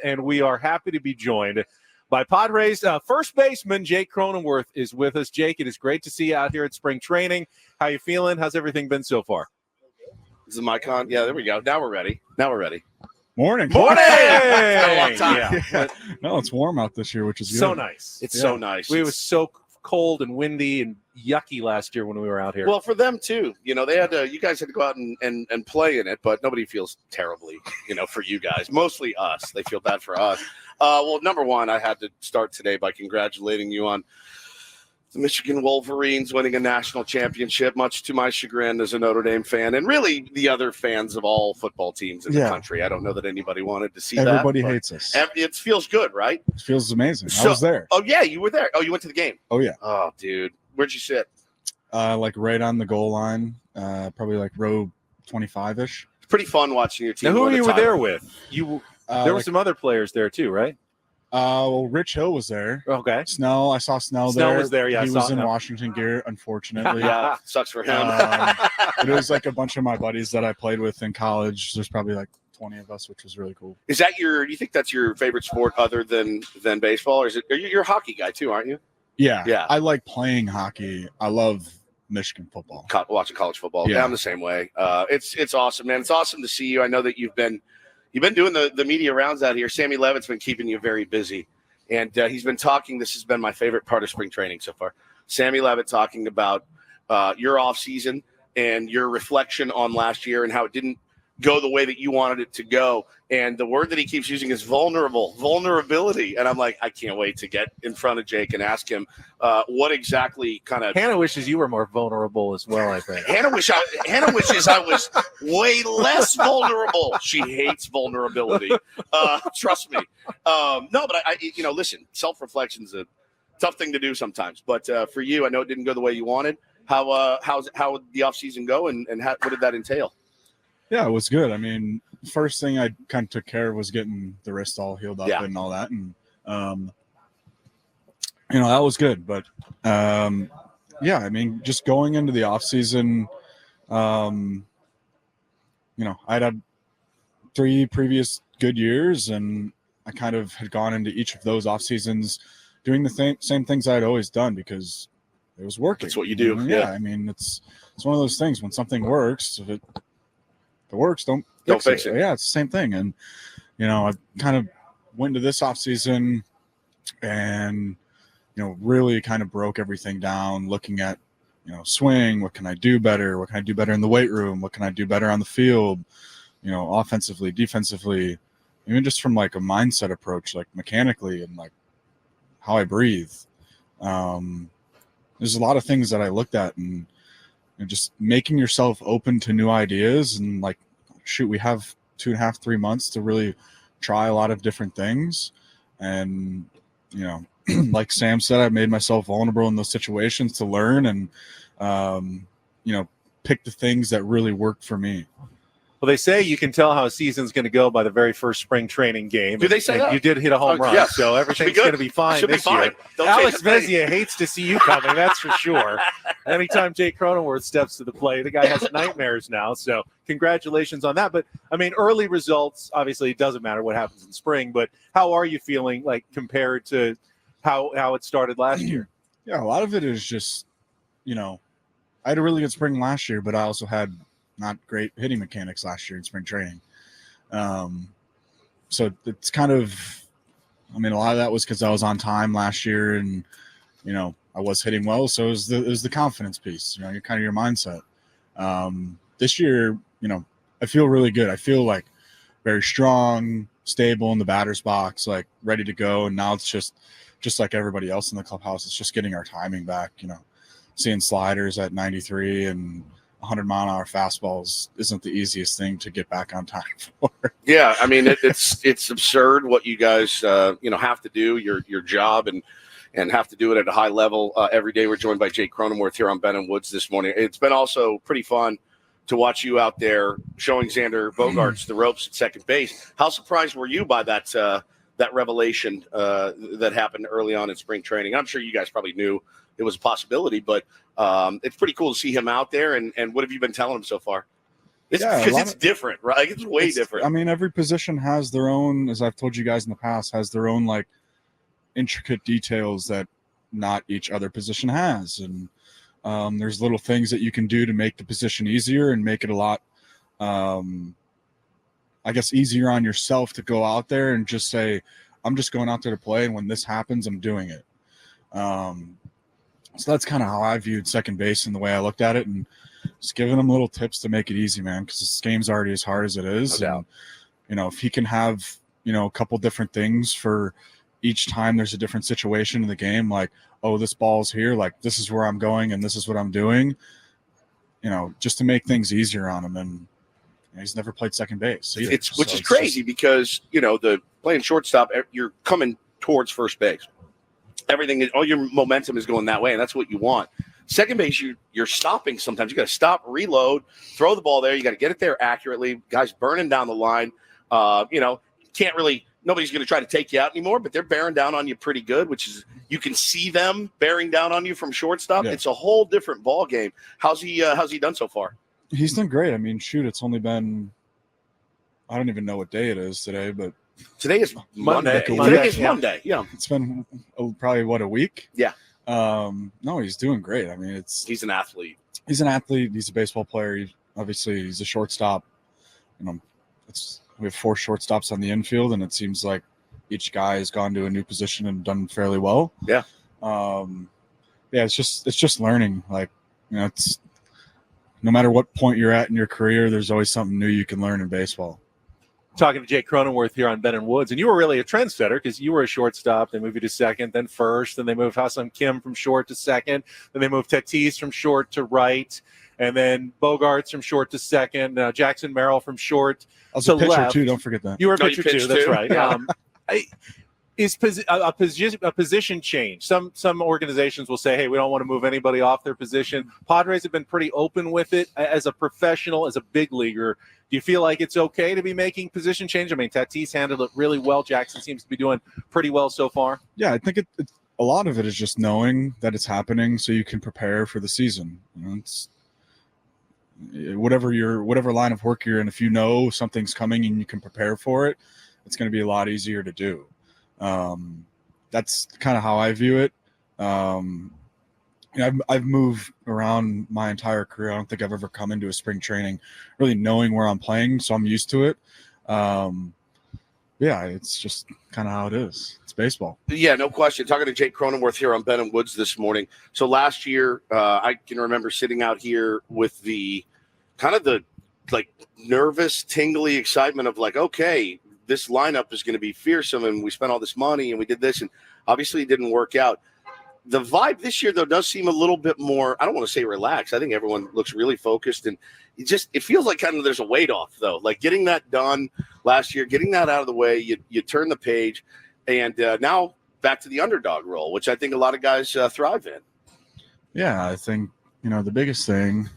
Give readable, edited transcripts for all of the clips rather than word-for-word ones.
And we are happy to be joined by Padres first baseman Jake Cronenworth is with us. Jake, it is great to see you out here at spring training. How you feeling? How's everything been so far? This is my con. Yeah, there we go. Now we're ready. Morning. It's been a long time. Yeah. No, it's warm out this year, which is good. So nice. It's so nice. It was so cold and windy and yucky last year when we were out here. Well, for them too. You know, they had to. You guys had to go out and play in it, but nobody feels terribly. You know, for you guys, mostly us. They feel bad for us. Well, number one, I had to start today by congratulating you on the Michigan Wolverines winning a national championship, much to my chagrin as a Notre Dame fan, and really the other fans of all football teams in the country. I don't know that anybody wanted to see Everybody that. hates us. It feels good, right? It feels amazing. I was there. Oh, yeah, you were there. Oh, you went to the game? Oh, yeah. Oh, dude. Where'd you sit? Like right on the goal line, probably like row 25-ish. It's pretty fun watching your team. Now, who win you a were title. there with? There were some other players there too, right? Well, Rich Hill was there. Okay. Snell, I saw Snell there. Snell was there, yeah. He was in Washington gear, unfortunately. Yeah, sucks for him. It was like a bunch of my buddies that I played with in college. There's probably like 20 of us, which was really cool. Is that do you think that's your favorite sport other than baseball? Or you're a hockey guy too, aren't you? Yeah. I like playing hockey. I love Michigan football. Watching college football. Yeah, I'm the same way. It's awesome, man. It's awesome to see you. I know that you've been doing the media rounds out here. Sammy Levitt's been keeping you very busy. And he's been talking. This has been my favorite part of spring training so far. Sammy Levitt talking about your off season and your reflection on last year and how it didn't go the way that you wanted it to go. And the word that he keeps using is vulnerability. And I'm like, I can't wait to get in front of Jake and ask him what exactly kind of. Hannah wishes you were more vulnerable as well, I think. Hannah wishes I was way less vulnerable. She hates vulnerability. Trust me. No, but I listen, self-reflection's a tough thing to do sometimes. But for you, I know it didn't go the way you wanted. How did the offseason go and what did that entail? Yeah, it was good. I mean, first thing I kind of took care of was getting the wrist all healed up and all that. And, that was good. But, I mean, just going into the offseason, I'd had 3 previous good years, and I kind of had gone into each of those off seasons doing the same things I had always done because it was working. That's what you do. Yeah. I mean, it's one of those things when something works, if it works, don't fix it. Yeah, it's the same thing. And, I kind of went into this offseason and, really kind of broke everything down, looking at, swing, what can I do better? What can I do better in the weight room? What can I do better on the field? Offensively, defensively, even just from like a mindset approach, like mechanically and like how I breathe. There's a lot of things that I looked at and just making yourself open to new ideas and like, shoot, we have 2.5, 3 months to really try a lot of different things. And, like Sam said, I made myself vulnerable in those situations to learn and, pick the things that really worked for me. Well, they say you can tell how a season's going to go by the very first spring training game. Do they say that? You did hit a home run, yes. so everything's going to be fine this year. Alex Vezia hates to see you coming, that's for sure. Anytime Jake Cronenworth steps to the plate, the guy has nightmares now, so congratulations on that. But, I mean, early results, obviously it doesn't matter what happens in spring, but how are you feeling, like, compared to how it started last year? Yeah, a lot of it is just, I had a really good spring last year, but I also had not great hitting mechanics last year in spring training. So it's kind of, a lot of that was because I was on time last year and, I was hitting well. So it was the confidence piece, your kind of your mindset. This year, I feel really good. I feel like very strong, stable in the batter's box, like ready to go. And now it's just like everybody else in the clubhouse, it's just getting our timing back, seeing sliders at 93 and 100-mile-an-hour fastballs isn't the easiest thing to get back on time for. Yeah, I mean it's absurd what you guys have to do your job and have to do it at a high level every day. We're joined by Jake Cronenworth here on Ben and Woods this morning. It's been also pretty fun to watch you out there showing Xander Bogaerts the ropes at second base. How surprised were you by that revelation that happened early on in spring training? I'm sure you guys probably knew it was a possibility, but it's pretty cool to see him out there. And what have you been telling him so far? It's because it's different, right? Like, it's way different. I mean, every position has their own, as I've told you guys in the past, has their own like intricate details that not each other position has. And there's little things that you can do to make the position easier and make it a lot, I guess, easier on yourself to go out there and just say, I'm just going out there to play. And when this happens, I'm doing it. So that's kind of how I viewed second base and the way I looked at it, and just giving them little tips to make it easy, man, because this game's already as hard as it is. No doubt. And, you know, if he can have, you know, a couple different things for each time there's a different situation in the game, like, oh, this ball's here, like, this is where I'm going and this is what I'm doing, you know, just to make things easier on him. And you know, he's never played second base either. Which is crazy because, you know, the playing shortstop, you're coming towards first base. Everything, all your momentum is going that way, and that's what you want. Second base, you're stopping sometimes. You got to stop, reload, throw the ball there. You got to get it there accurately. Guys burning down the line. You know, can't really – nobody's going to try to take you out anymore, but they're bearing down on you pretty good, which is – you can see them bearing down on you from shortstop. Yeah. It's a whole different ball game. How's he done so far? He's done great. I mean, shoot, it's only been – I don't even know what day it is today, but – today is Monday. Monday. Yeah. It's been probably, what, a week? Yeah. No, he's doing great. I mean, he's an athlete. He's an athlete. He's a baseball player. Obviously, he's a shortstop. You know, we have 4 shortstops on the infield, and it seems like each guy has gone to a new position and done fairly well. Yeah. Yeah, it's just learning. Like, you know, it's no matter what point you're at in your career, there's always something new you can learn in baseball. Talking to Jake Cronenworth here on Ben and Woods, and you were really a trendsetter because you were a shortstop. They moved you to second, then first, then they moved Hassan Kim from short to second, then they moved Tatis from short to right, and then Bogarts from short to second, Jackson Merrill from short I was to a pitcher left. too. Don't forget that. You were a pitcher too. That's too. right. Yeah. Is a position change? Some organizations will say, "Hey, we don't want to move anybody off their position." Padres have been pretty open with it. As a professional, as a big leaguer, do you feel like it's okay to be making position change? I mean, Tatis handled it really well. Jackson seems to be doing pretty well so far. Yeah, I think a lot of it is just knowing that it's happening, so you can prepare for the season. You know, it's whatever line of work you're in. If you know something's coming and you can prepare for it, it's going to be a lot easier to do. That's kind of how I view it. You know, I've moved around my entire career. I don't think I've ever come into a spring training really knowing where I'm playing, so I'm used to it. Yeah, it's just kind of how it is. It's baseball. Yeah, no question. Talking to Jake Cronenworth here on Ben and Woods this morning. So last year, I can remember sitting out here with the kind of the like nervous, tingly excitement of like, okay, this lineup is going to be fearsome, and we spent all this money and we did this, and obviously it didn't work out. The vibe this year, though, does seem a little bit more, I don't want to say relaxed. I think everyone looks really focused, and it feels like kind of there's a weight off, though. Like getting that done last year, getting that out of the way, you turn the page, and now back to the underdog role, which I think a lot of guys thrive in. Yeah, I think, you know, the biggest thing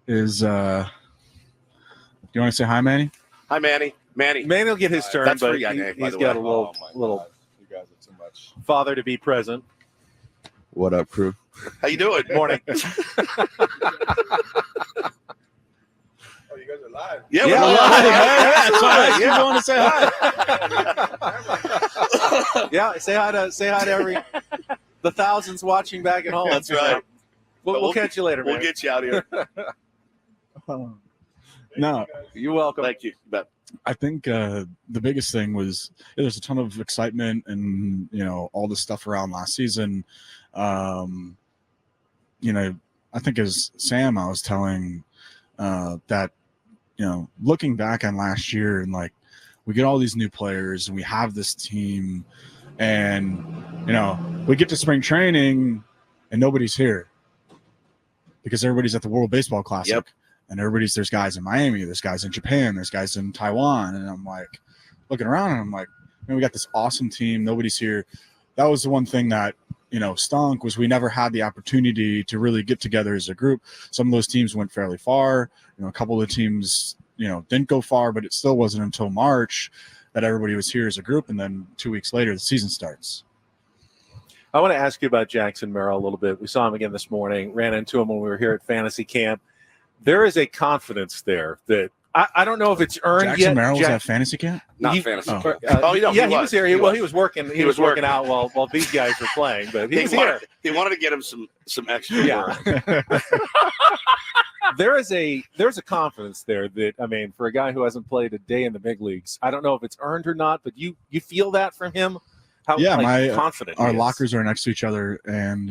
is, do you want to say hi, Manny? Hi, Manny. Manny will get his turn, but he's got a little you guys are too much. father to be present. What up, crew? How you doing? Morning. Oh, you guys are live. Yeah, we're live, man. That's why you want to say hi. Yeah, say hi to the thousands watching back at home. That's right. We'll catch you later, man. We'll get you out here. No, You're welcome. Thank you. Bet. I think the biggest thing was there's a ton of excitement and, you know, all the stuff around last season. You know, I think as Sam, I was telling that, you know, looking back on last year and like we get all these new players and we have this team and, you know, we get to spring training and nobody's here because everybody's at the World Baseball Classic. Yep. And there's guys in Miami, there's guys in Japan, there's guys in Taiwan. And I'm like looking around and I'm like, man, we got this awesome team. Nobody's here. That was the one thing that, you know, stunk was we never had the opportunity to really get together as a group. Some of those teams went fairly far. You know, a couple of the teams, you know, didn't go far, but it still wasn't until March that everybody was here as a group. And then 2 weeks later, the season starts. I want to ask you about Jackson Merrill a little bit. We saw him again this morning, ran into him when we were here at Fantasy Camp. there is a confidence there that I don't know if it's earned Jackson yet. Merrill was at fantasy camp? Not fantasy. Oh. He was here. He was working. He was working out while these guys were playing, but he was here. He wanted to get him some extra work. There's a confidence there that, I mean, for a guy who hasn't played a day in the big leagues, I don't know if it's earned or not, but you feel that from him. How confident our lockers are next to each other, and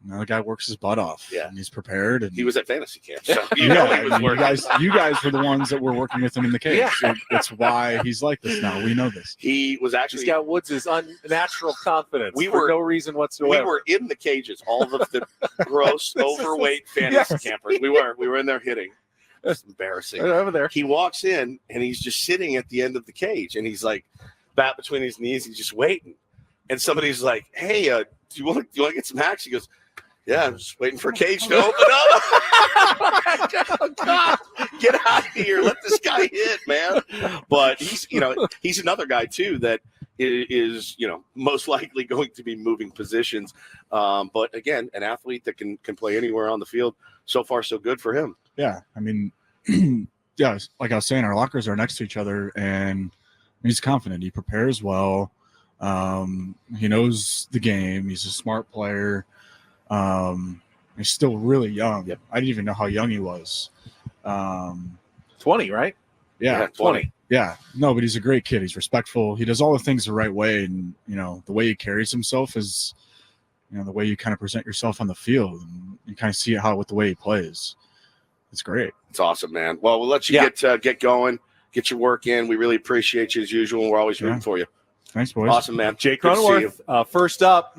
the guy works his butt off. Yeah, and he's prepared. And he was at fantasy camp. So you guys were the ones that were working with him in the cage. Yeah. So that's why he's like this now. We know this. He was actually. He's got Woods' unnatural confidence. For no reason whatsoever. We were in the cages. All of the gross, overweight fantasy campers. We were in there hitting. It's embarrassing. Right over there. He walks in and he's just sitting at the end of the cage, and he's like, bat between his knees. He's just waiting, and somebody's like, "Hey, do you want to get some hacks?" He goes, "Yeah, I'm just waiting for a cage to open up." Oh, God. Get out of here. Let this guy hit, man. But he's another guy, too, that is, most likely going to be moving positions. But, again, an athlete that can play anywhere on the field. So far, so good for him. Yeah, I mean, yeah, like I was saying, our lockers are next to each other, and he's confident. He prepares well. He knows the game. He's a smart player. He's still really young. Yep. I didn't even know how young he was. 20, right? Yeah, 20. Yeah, no, but he's a great kid. He's respectful. He does all the things the right way, and the way he carries himself is, the way you kind of present yourself on the field, and you kind of see how with the way he plays. It's great. It's awesome, man. Well, we'll let you get going, get your work in. We really appreciate you as usual. We're always rooting for you. Thanks, boys. Awesome, man. Jake Cronenworth, first up.